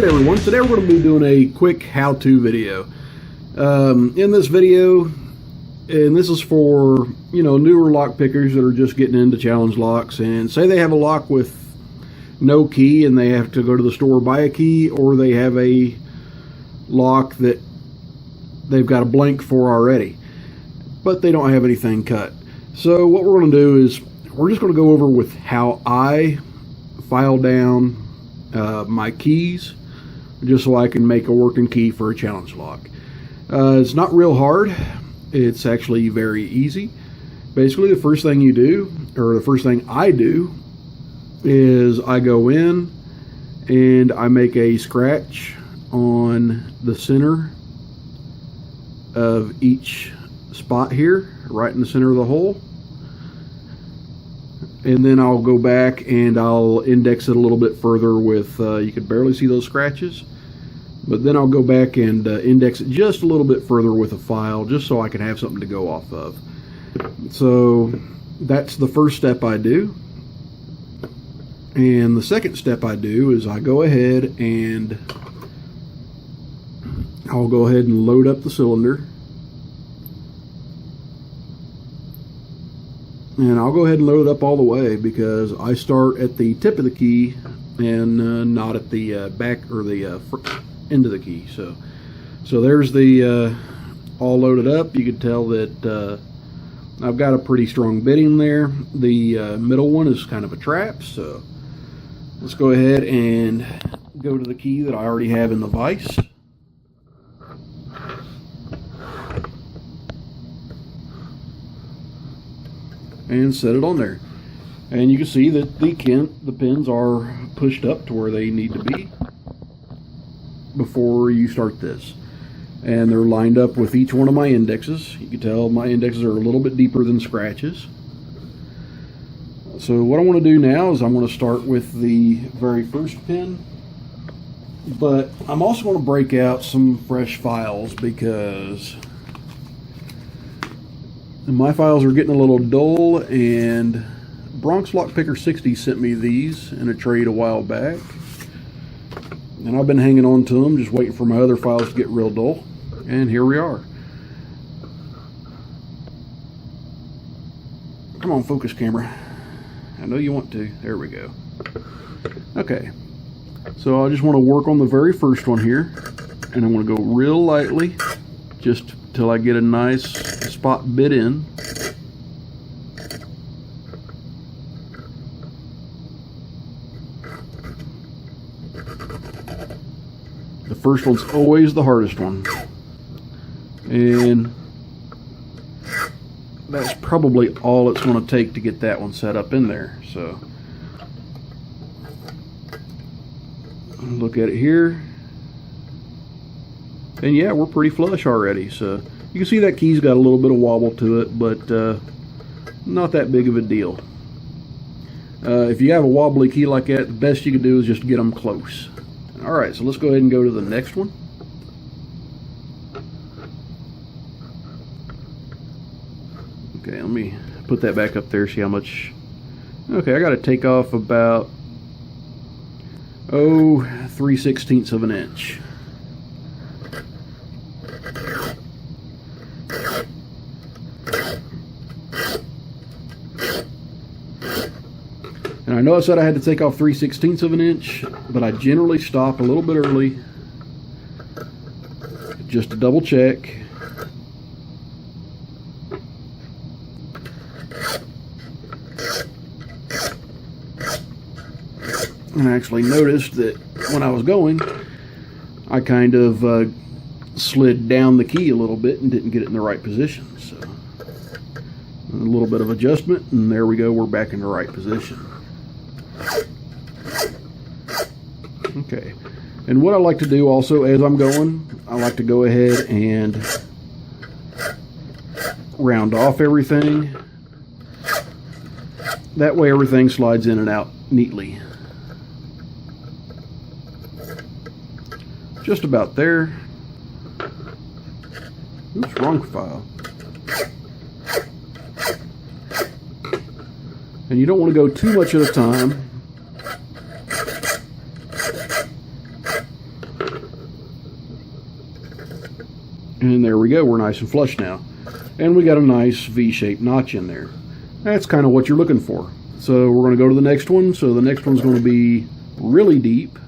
Alright everyone, today we're going to be doing a quick how-to video. In this video, and this is for, newer lock pickers that are just getting into challenge locks, and say they have a lock with no key and they have to go to the store buy a key, or they have a lock that they've got a blank for already, but they don't have anything cut. So what we're going to do is we're just going to go over with how I file down my keys, just so I can make a working key for a challenge lock. It's not real hard. It's actually very easy. Basically, the first thing you do, or the first thing I do, is I go in and I make a scratch on the center of each spot here, right in the center of the hole. And then I'll go back and I'll index it a little bit further with, you could barely see those scratches, but then I'll go back and index it just a little bit further with a file, just so I can have something to go off of. So that's the first step I do. And the second step I do is I go ahead and I'll go ahead and load up the cylinder. And I'll go ahead and load it up all the way, because I start at the tip of the key and not at the back or the end of the key. So there's the all loaded up. You can tell that I've got a pretty strong bitting there. The middle one is kind of a trap. So let's go ahead and go to the key that I already have in the vise. And set it on there, and you can see that the pins are pushed up to where they need to be before you start this, and they're lined up with each one of my indexes. You can tell my indexes are a little bit deeper than scratches. So what I want to do now is I'm going to start with the very first pin, but I'm also going to break out some fresh files, because my files are getting a little dull, and Bronx Lock Picker 60 sent me these in a trade a while back, and I've been hanging on to them, just waiting for my other files to get real dull, and here we are. Come on, focus camera. I know you want to. There we go. Okay, so I just want to work on the very first one here, and I'm going to go real lightly, just till I get a nice spot bit in. The first one's always the hardest one, and that's probably all it's going to take to get that one set up in there. So look at it here. And yeah, we're pretty flush already. So you can see that key's got a little bit of wobble to it, but not that big of a deal. If you have a wobbly key like that, the best you can do is just get them close. Alright, so let's go ahead and go to the next one. Okay, let me put that back up there, see how much. Okay, I got to take off about 3/16 of an inch. And I know I said I had to take off 3/16 of an inch, but I generally stop a little bit early just to double check. And I actually noticed that when I was going, I kind of slid down the key a little bit and didn't get it in the right position. So a little bit of adjustment, and there we go, we're back in the right position. Okay, and what I like to do also as I'm going, I like to go ahead and round off everything. That way everything slides in and out neatly. Just about there. Oops, wrong file. And you don't want to go too much at a time. And there we go, we're nice and flush now. And we got a nice V-shaped notch in there. That's kind of what you're looking for. So we're going to go to the next one. So the next one's going to be really deep.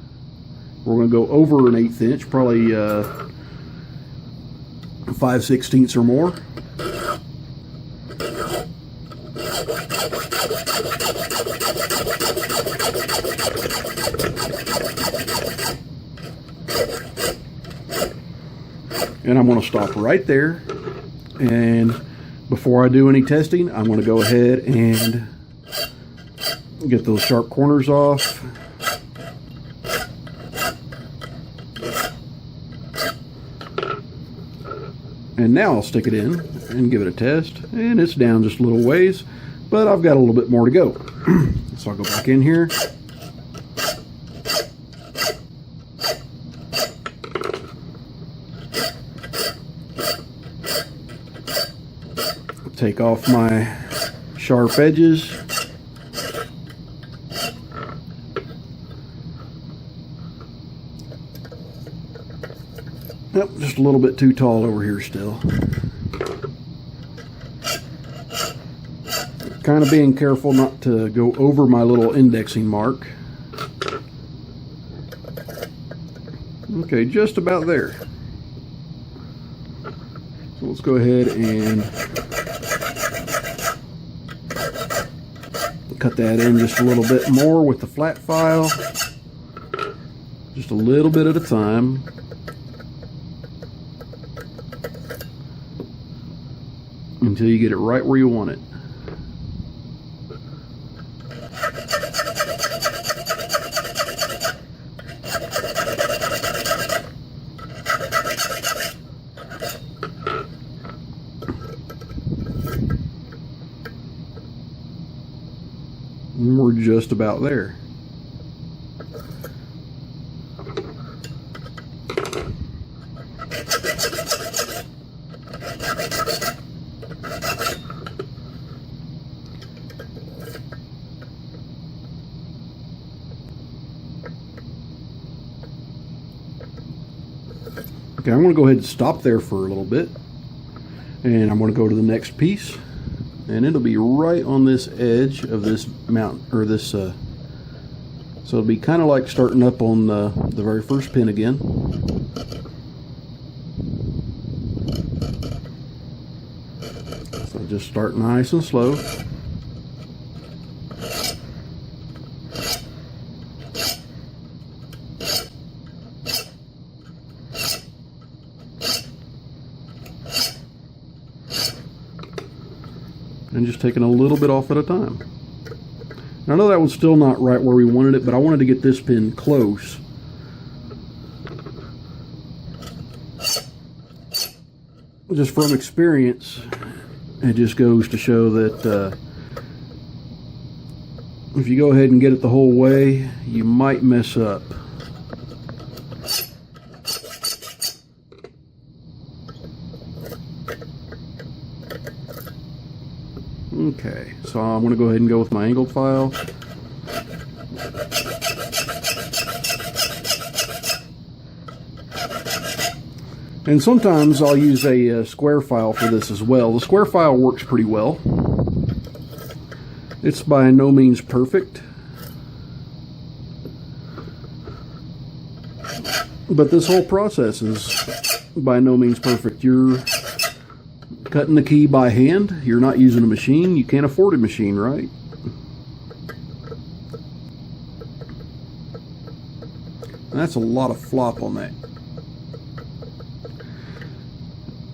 We're going to go over an 1/8 inch, probably 5/16 or more. And I'm going to stop right there. And before I do any testing, I'm going to go ahead and get those sharp corners off. And now I'll stick it in and give it a test. And it's down just a little ways, but I've got a little bit more to go. So I'll go back in here. Take off my sharp edges. Yep, just a little bit too tall over here still. Kind of being careful not to go over my little indexing mark. Okay, just about there. So let's go ahead and cut that in just a little bit more with the flat file. Just a little bit at a time. Until you get it right where you want it. And we're just about there. Okay, I'm going to go ahead and stop there for a little bit, and I'm going to go to the next piece, and it'll be right on this edge of this mountain, or this, so it'll be kind of like starting up on the very first pin again. So just start nice and slow. And just taking a little bit off at a time. I know that was still not right where we wanted it, but I wanted to get this pin close. Just from experience, it just goes to show that if you go ahead and get it the whole way, you might mess up. Okay, so I'm going to go ahead and go with my angled file. And sometimes I'll use a square file for this as well. The square file works pretty well. It's by no means perfect, but this whole process is by no means perfect. You're cutting the key by hand. You're not using a machine. You can't afford a machine, right? And that's a lot of flop on that.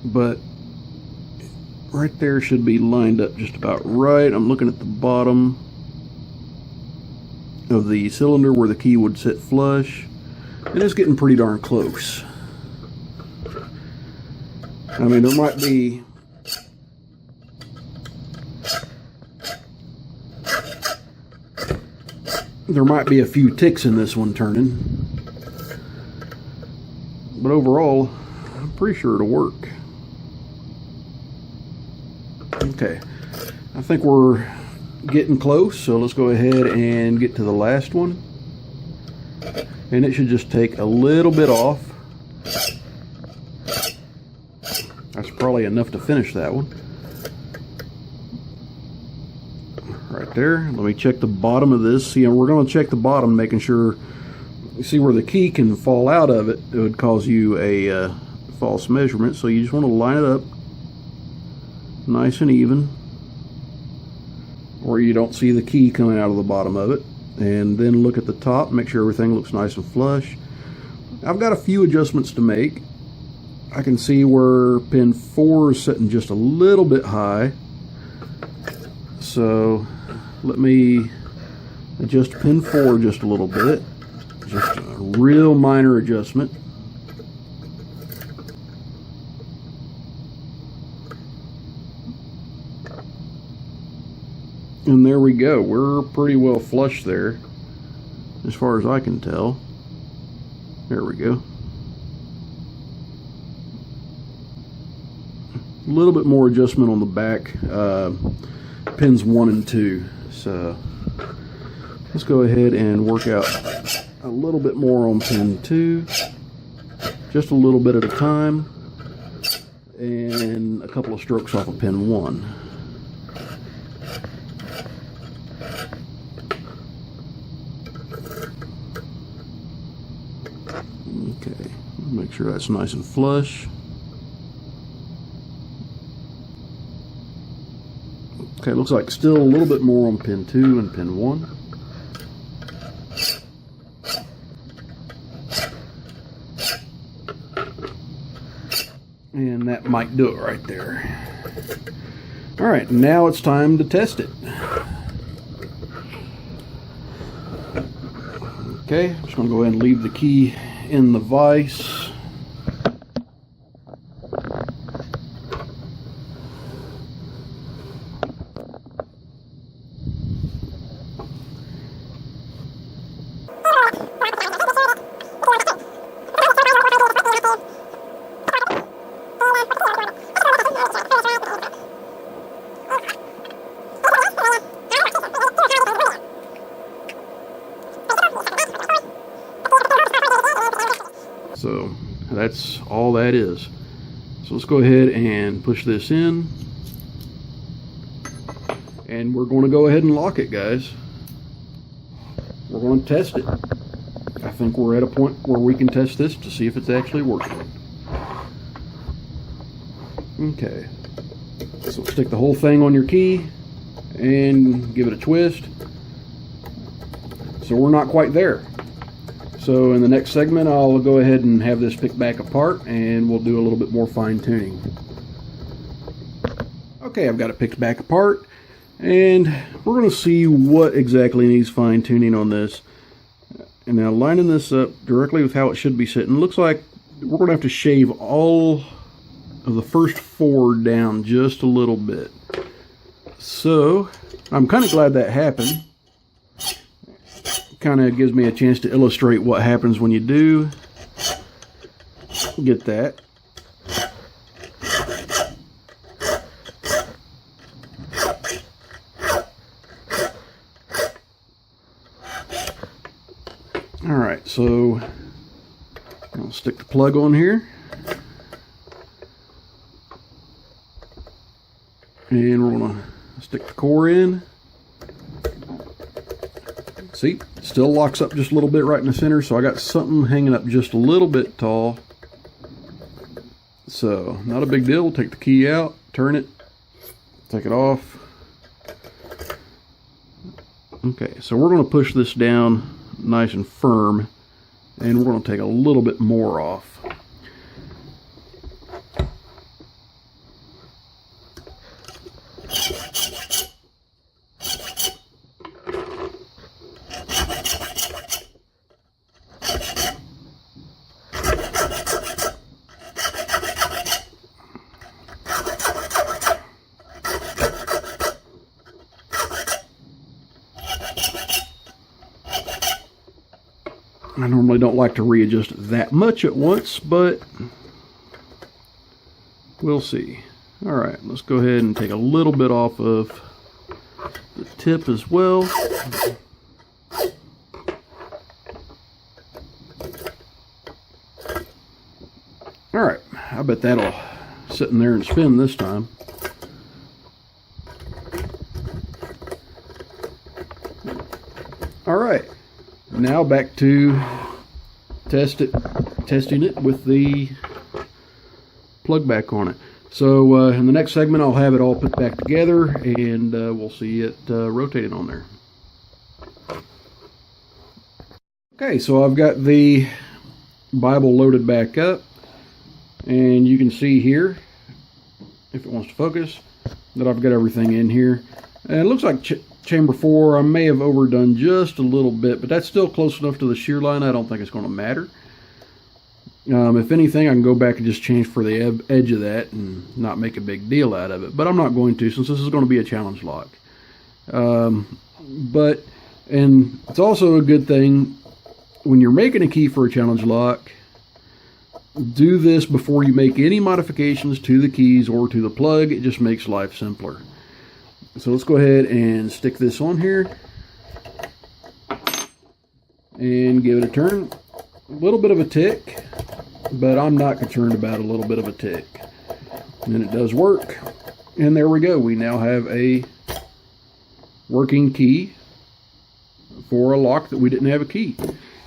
But right there should be lined up just about right. I'm looking at the bottom of the cylinder where the key would sit flush, and it's getting pretty darn close. I mean, there might be a few ticks in this one turning, but overall I'm pretty sure it'll work. Okay, I think we're getting close, so let's go ahead and get to the last one, and it should just take a little bit off. probably enough to finish that one. Right there. Let me check the bottom of this. See, we're going to check the bottom, making sure. You see where the key can fall out of it. It would cause you a false measurement. So you just want to line it up nice and even, or you don't see the key coming out of the bottom of it. And then look at the top, make sure everything looks nice and flush. I've got a few adjustments to make. I can see where pin 4 is sitting just a little bit high. So let me adjust pin 4 just a little bit. Just a real minor adjustment. And there we go. We're pretty well flush there, as far as I can tell. There we go. A little bit more adjustment on the back, pins 1 and 2. So let's go ahead and work out a little bit more on pin 2, just a little bit at a time, and a couple of strokes off of pin 1. Okay, make sure that's nice and flush. Okay, looks like still a little bit more on pin 2 and pin 1. And that might do it right there. Alright, now it's time to test it. Okay, I'm just going to go ahead and leave the key in the vise. So that's all that is. So let's go ahead and push this in, and we're going to go ahead and lock it, guys. We're going to test it. I think we're at a point where we can test this to see if it's actually working. Okay, so stick the whole thing on your key and give it a twist. So we're not quite there. So in the next segment, I'll go ahead and have this picked back apart, and we'll do a little bit more fine tuning. Okay, I've got it picked back apart, and we're going to see what exactly needs fine tuning on this. And now lining this up directly with how it should be sitting, looks like we're going to have to shave all of the first 4 down just a little bit. So I'm kind of glad that happened. Kind of gives me a chance to illustrate what happens when you do get that. Alright, so I'll stick the plug on here. And we're going to stick the core in. See, it still locks up just a little bit right in the center, so I got something hanging up just a little bit tall. So, not a big deal. We'll take the key out, turn it, take it off. Okay, so we're going to push this down nice and firm, and we're going to take a little bit more off. I normally don't like to readjust that much at once, but we'll see. Alright, let's go ahead and take a little bit off of the tip as well. Alright, I bet that'll sitting there and spin this time. All right, now back to testing it with the plug back on it. So in the next segment, I'll have it all put back together, and we'll see it rotating on there. Okay, so I've got the Bible loaded back up, and you can see here, if it wants to focus, that I've got everything in here. And it looks like chamber 4, I may have overdone just a little bit, but that's still close enough to the shear line. I don't think it's going to matter. If anything, I can go back and just change for the edge of that and not make a big deal out of it. But I'm not going to, since this is going to be a challenge lock. And it's also a good thing when you're making a key for a challenge lock, do this before you make any modifications to the keys or to the plug. It just makes life simpler. So let's go ahead and stick this on here and give it a turn. A little bit of a tick, but I'm not concerned about a little bit of a tick. And it does work. And there we go. We now have a working key for a lock that we didn't have a key.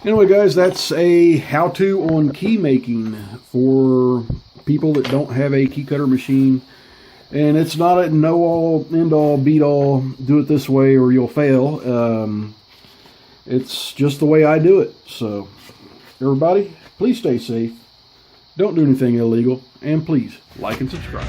Anyway, guys, that's a how-to on key making for people that don't have a key cutter machine. And it's not a know-all, end-all, beat-all, do it this way or you'll fail. It's just the way I do it. So, everybody, please stay safe. Don't do anything illegal. And please, like and subscribe.